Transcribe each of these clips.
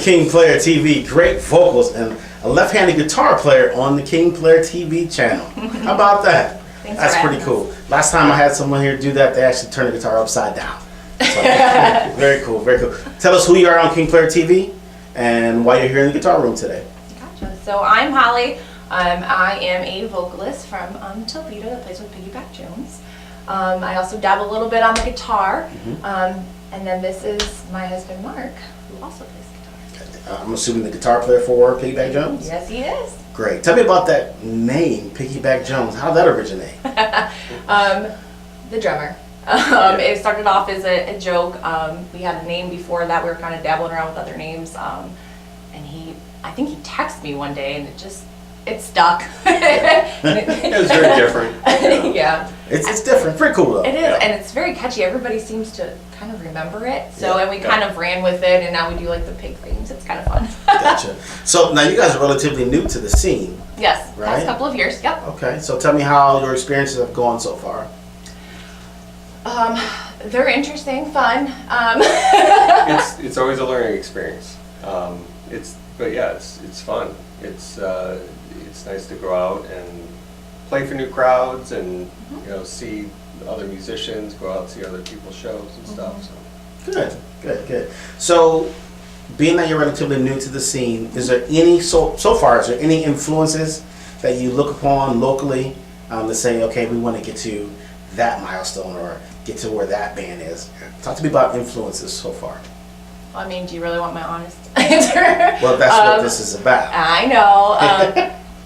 KingPlayer TV. Great vocals and a left-handed guitar player on the KingPlayer TV channel. How about that? Thanks That's for pretty having cool. Last time I had someone here do that, they actually turned the guitar upside down. So, very cool, very cool. Tell us who you are on KingPlayer TV and why you're here in the guitar room today. Gotcha. So I'm Holly. I am a vocalist from Toledo that plays with Piggyback Jones. I also dabble a little bit on the guitar. And then this is my husband Mark, who also plays guitar. I'm assuming the guitar player for Piggyback Jones? Yes, he is. Great. Tell me about that name, Piggyback Jones. How did that originate? The drummer. It started off as a joke. We had a name before that. We were kind of dabbling around with other names. And I think he texted me one day and it stuck. It was very different. Yeah. It's different. Pretty cool though. It is, and it's very catchy. Everybody seems to kind of remember it. So, and we kind of ran with it, and now we do like the pig themes. It's kind of fun. Gotcha. So now you guys are relatively new to the scene. Yes, right? past couple of years. Yep. Okay, so tell me how your experiences have gone so far. They're interesting, fun. It's always a learning experience. But yeah, it's fun. It's nice to go out and play for new crowds and see other musicians, go out and see other people's shows and stuff. So. Good. So, being that you're relatively new to the scene, is there any so far? Is there any influences that you look upon locally to say, okay, we want to get to that milestone or get to where that band is? Talk to me about influences so far. I mean, do you really want my honest answer? Well, that's what this is about. I know.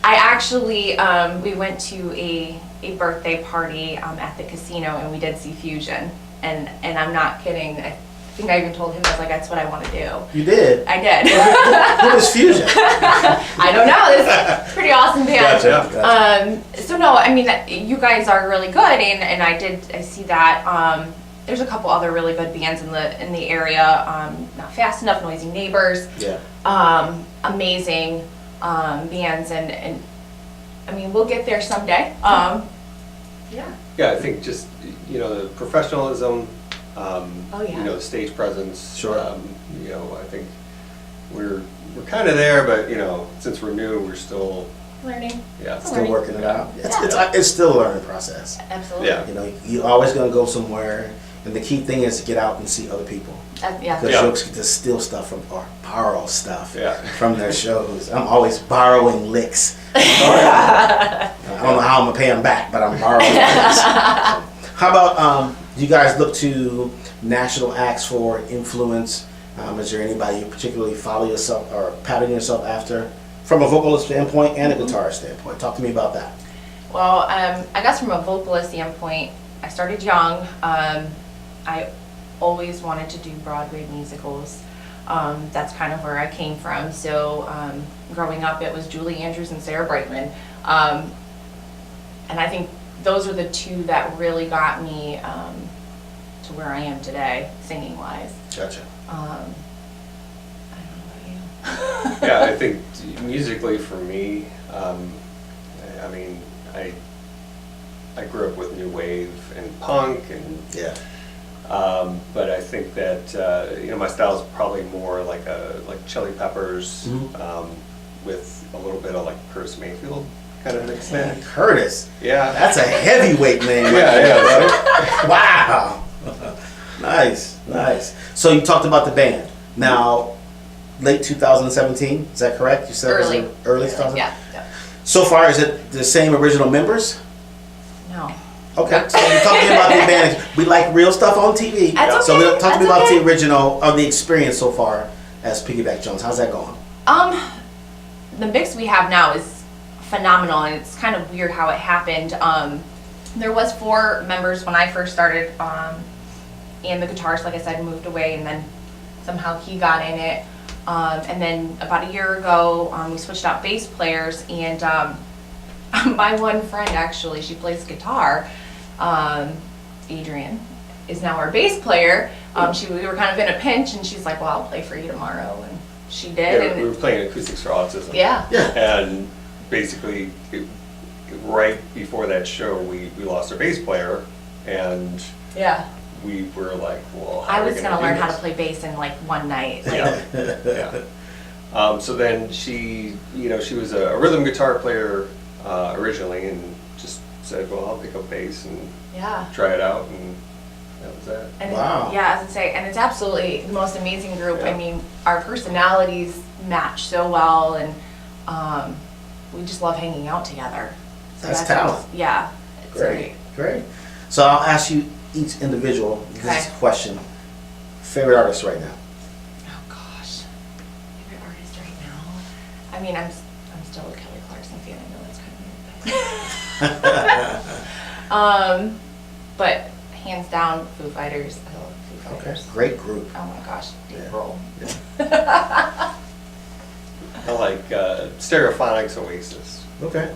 I actually, we went to a birthday party at the casino, and we did see Fusion. And I'm not kidding. I think I even told him, I was like, that's what I want to do. You did? I did. Who is Fusion? I don't know. This is a pretty awesome band. Gotcha. So no, I mean, you guys are really good, and I see that. There's a couple other really good bands in the area. Not Fast Enough, Noisy Neighbors. Yeah. Amazing bands, and I mean, we'll get there someday. Yeah. Yeah, I think just the professionalism, the stage presence. Sure. I think we're kind of there, but since we're new, we're still learning. Yeah. Still working it out. It's still a learning process. Absolutely. Yeah. You're always gonna go somewhere. And the key thing is to get out and see other people. Because you'll get to steal stuff from, or borrow stuff from their shows. I'm always borrowing licks. I don't know how I'm going to pay them back, but I'm borrowing licks. How about, do you guys look to national acts for influence? Is there anybody you particularly follow yourself or pattern yourself after from a vocalist standpoint and a guitarist standpoint? Talk to me about that. Well, I guess from a vocalist standpoint, I started young. I always wanted to do Broadway musicals. That's kind of where I came from. So growing up, it was Julie Andrews and Sarah Brightman. And I think those are the two that really got me to where I am today, singing-wise. Gotcha. I don't know about you. Yeah, I think musically for me, I mean, I grew up with new wave and punk and but I think that my style is probably more like Chili Peppers with a little bit of like Curtis Mayfield kind of mixed in. Curtis. Yeah. That's a heavyweight name. Yeah. Wow. Nice. So you talked about the band. Now, late 2017, is that correct? You said early. It was early 2000? Yeah. So far, is it the same original members? No. Okay, so you're talking about the advantage. We like real stuff on TV. That's So okay. talk to me about the original, or the experience so far as Piggyback Jones. How's that going? The mix we have now is phenomenal, and it's kind of weird how it happened. There was 4 members when I first started, and the guitarist, like I said, moved away, and then somehow he got in it. And then about a year ago, we switched out bass players, and my one friend, actually, she plays guitar. Adrian is now our bass player. We were kind of in a pinch, and she's like, well, I'll play for you tomorrow, and she did. Yeah, and we were playing Acoustics for Autism. Yeah. And basically, right before that show, we lost our bass player, and we were like, well, how I are we was going to do learn how to this? play bass in like one night. Yeah. So then she was a rhythm guitar player originally, and just said, well, I'll pick up bass and try it out, and that was that. And wow. As I say, and it's absolutely the most amazing group. Yeah. I mean, our personalities match so well, and we just love hanging out together. So that's talent. Yeah. It's Great. So I'll ask you each individual this question. Favorite artist right now? Oh gosh, favorite artist right now. I mean, I'm still a Kelly Clarkson fan. I know that's kind of weird, but hands down, Foo Fighters. I love Foo Fighters. Okay, great group. Oh my gosh, deep roll. Yeah. I like Stereophonics, Oasis. Okay.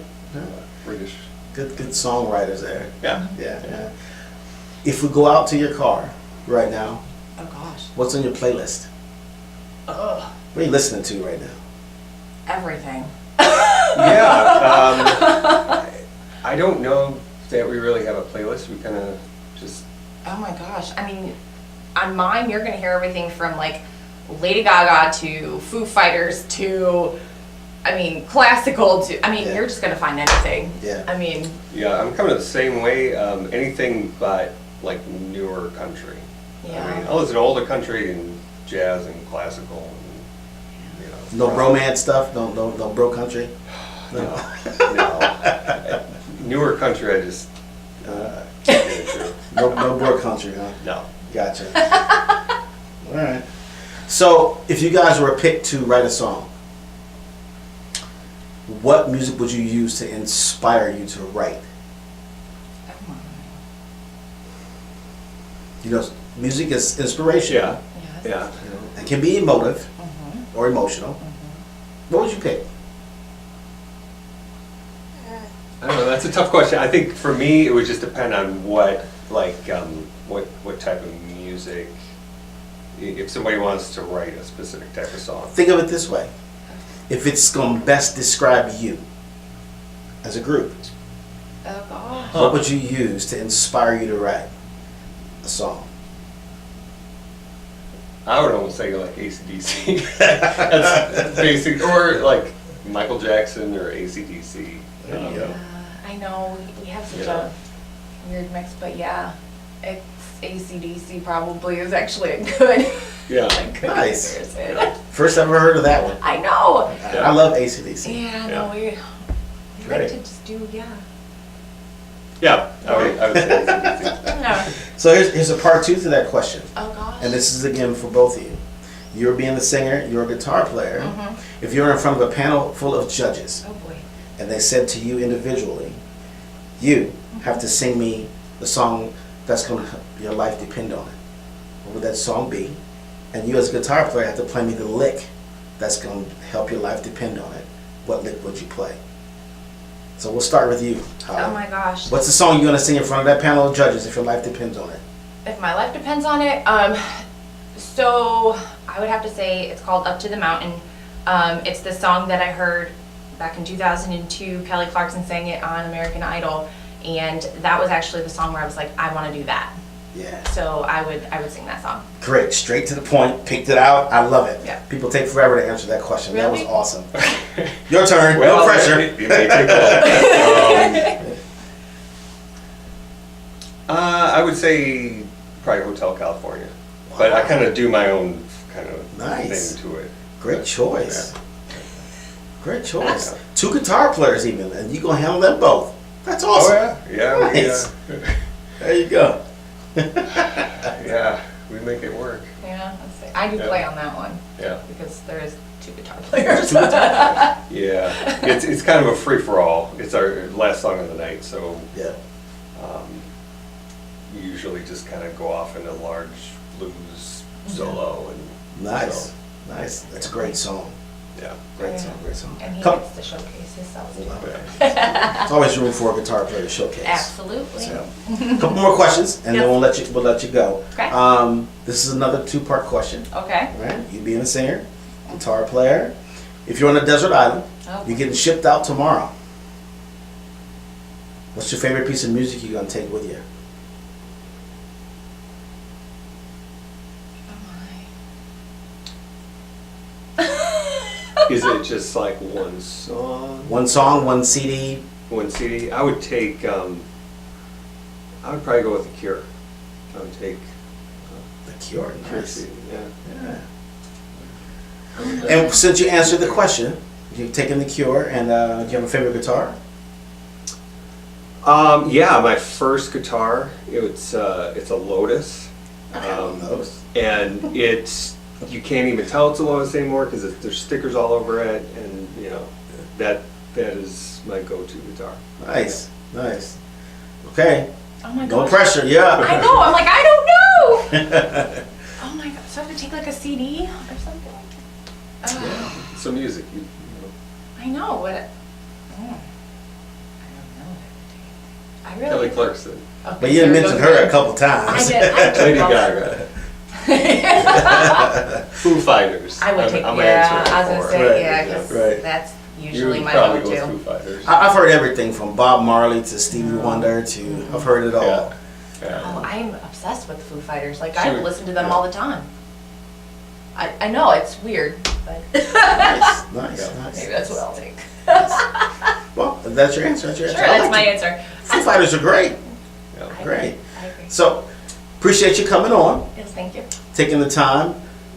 British. Good songwriters there. Yeah. Yeah. If we go out to your car right now, Oh gosh. what's on your playlist? Ugh. What are you listening to right now? Everything. Yeah. I don't know that we really have a playlist. We kind of just. Oh my gosh. I mean, on mine, you're gonna hear everything from like Lady Gaga to Foo Fighters to, I mean, classical to, I mean, you're just gonna find anything. Yeah. I mean. Yeah, I'm kind of the same way. Anything but like newer country. Yeah. I mean, I listen to older country and jazz and classical. And, No romance stuff? No bro country? No. Newer country, I just can't get into. No bro country, huh? No. Gotcha. All right. So, if you guys were picked to write a song, what music would you use to inspire you to write? You know, music is inspiration. Yeah. Yes. Yeah. You know, it can be emotive or emotional. What would you pick? I don't know. That's a tough question. I think for me, it would just depend on what type of music. If somebody wants to write a specific type of song. Think of it this way. If it's going to best describe you as a group, Oh gosh. what would you use to inspire you to write a song? I would almost say like AC/DC. That's basic, or like Michael Jackson or AC/DC. There you go. I know we have such a weird mix, but yeah, it's AC/DC probably is actually a good. Yeah. A good Nice. comparison. First I've ever heard of that one. I know. I love AC/DC. Yeah, no, we like Great. to just do Yeah, I would say AC/DC. No. So here's a part 2 to that question. Oh gosh. And this is again for both of you. You're being the singer, you're a guitar player. If you're in front of a panel full of judges Oh boy. and they said to you individually, you have to sing me the song that's going to help your life depend on it. What would that song be? And you as a guitar player have to play me the lick that's going to help your life depend on it. What lick would you play? So we'll start with you, Holly. Oh my gosh. What's the song you're going to sing in front of that panel of judges if your life depends on it? If my life depends on it, so I would have to say it's called Up to the Mountain. It's the song that I heard back in 2002. Kelly Clarkson sang it on American Idol, and that was actually the song where I was like, I want to do that. Yeah. So I would sing that song. Great, straight to the point, picked it out. I love it. Yeah. People take forever to answer that question. That was Really? awesome. Your turn. Well, no pressure. it may take a while. I would say probably Hotel California, but I kind of do my own kind of Nice. thing to it. Great choice. Yeah. Great choice. 2 guitar players even, and you gonna handle them both. That's Oh awesome. yeah, Nice. There you go. Yeah, we make it work. Yeah, let's see. I do play on that one. Yeah. Because there is 2 guitar players. Yeah, it's kind of a free for all. It's our last song of the night, so Yeah. we usually just kind of go off into large blues solo and Nice. so, Nice. That's a great song. yeah. Great song. Great song. And he Come- gets to showcase himself too. There's always room for a guitar player to showcase. Absolutely. So, a couple more questions, and then Yes. we'll let you go. Okay. This is another 2-part question. Okay. Right? You being a singer, guitar player. If you're on a desert island, Oh. you're getting shipped out tomorrow. What's your favorite piece of music you're gonna take with you? Oh my. Is it just like one song? One song, one CD? One CD. I would take, I would probably go with The Cure. I would take The Cure, nice. CD, yeah. And since you answered the question, you've taken The Cure, and do you have a favorite guitar? Yeah, my first guitar, it's a Lotus. And it's, you can't even tell it's a Lotus anymore because there's stickers all over it, and you know, that is my go-to guitar. Nice, nice. Okay. Oh my No gosh. pressure, yeah. I know, I'm like, I don't know. Oh my god, so I have to take like a CD or something? Some music, you know. I know, but I don't know. I really Kelly Clarkson. Okay, But you didn't mention her a couple times. I did. Lady Gaga. Foo Fighters. I would take, I'm yeah, I was gonna say, Right, yeah, because right. that's You usually would my probably go go-to. with Foo Fighters. I've heard everything from Bob Marley to Stevie Wonder to, I've heard it all. Yeah. Oh, Yeah. I'm obsessed with Foo Fighters. Like, Sure. I listen to them Yeah. all the time. I know, it's weird, but Nice, nice, Yeah. nice. maybe that's what I'll take. Well, that's your answer. That's your Sure, answer. I that's like my it. answer. Foo Fighters are great. Yeah. I Great. agree. I agree. So, appreciate you coming on, Yes, thank you. taking the time.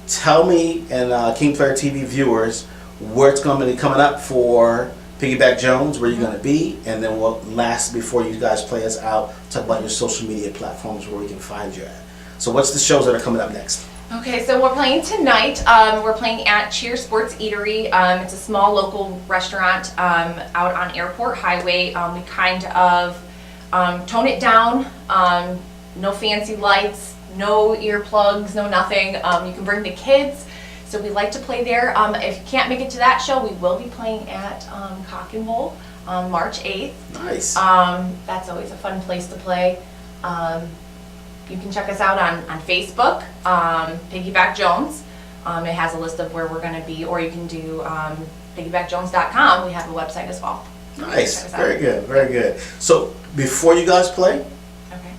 Tell me and KingPlayer TV viewers where it's going to be coming up for Piggyback Jones, where you're going to be, and then what last before you guys play us out, talk about your social media platforms where we can find you at. So what's the shows that are coming up next? Okay, so we're playing tonight. We're playing at Cheer Sports Eatery. It's a small local restaurant out on Airport Highway. We kind of tone it down. No fancy lights, no earplugs, no nothing. You can bring the kids. So we like to play there. If you can't make it to that show, we will be playing at Cock and Bull on March 8th. Nice. That's always a fun place to play. You can check us out on Facebook, Piggyback Jones. It has a list of where we're going to be, or you can do piggybackjones.com. We have a website as well. Nice. Check us out. Very good. Very good. So before you guys play, Okay.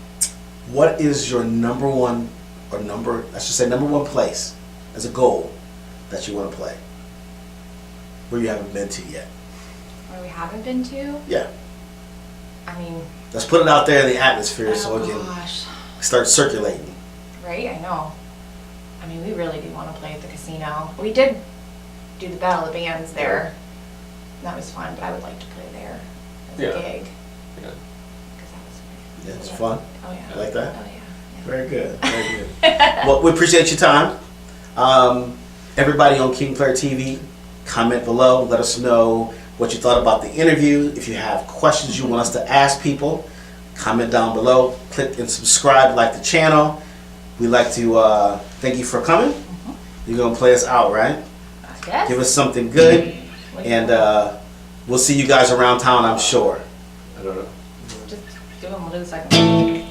what is your number one place as a goal that you want to play where you haven't been to yet? Where we haven't been to? Yeah. I mean, Let's put it out there in the atmosphere so oh it can gosh. start circulating. Right, I know. I mean, we really do want to play at the casino. We did do the Battle of the Bands there. That was fun, but I would like to play there as a Yeah. gig. Yeah. 'Cause that was great. Yeah, it's fun. Oh yeah. You like that? Oh yeah. Very good. Very good. Well, we appreciate your time. Everybody on KingPlayer TV, comment below. Let us know what you thought about the interview. If you have questions you want us to ask people, comment down below. Click and subscribe, like the channel. We'd like to thank you for coming. You're going to play us out, right? I guess. Give us something good. And we'll see you guys around town, I'm sure. I don't know. Just do them. We'll do the second one.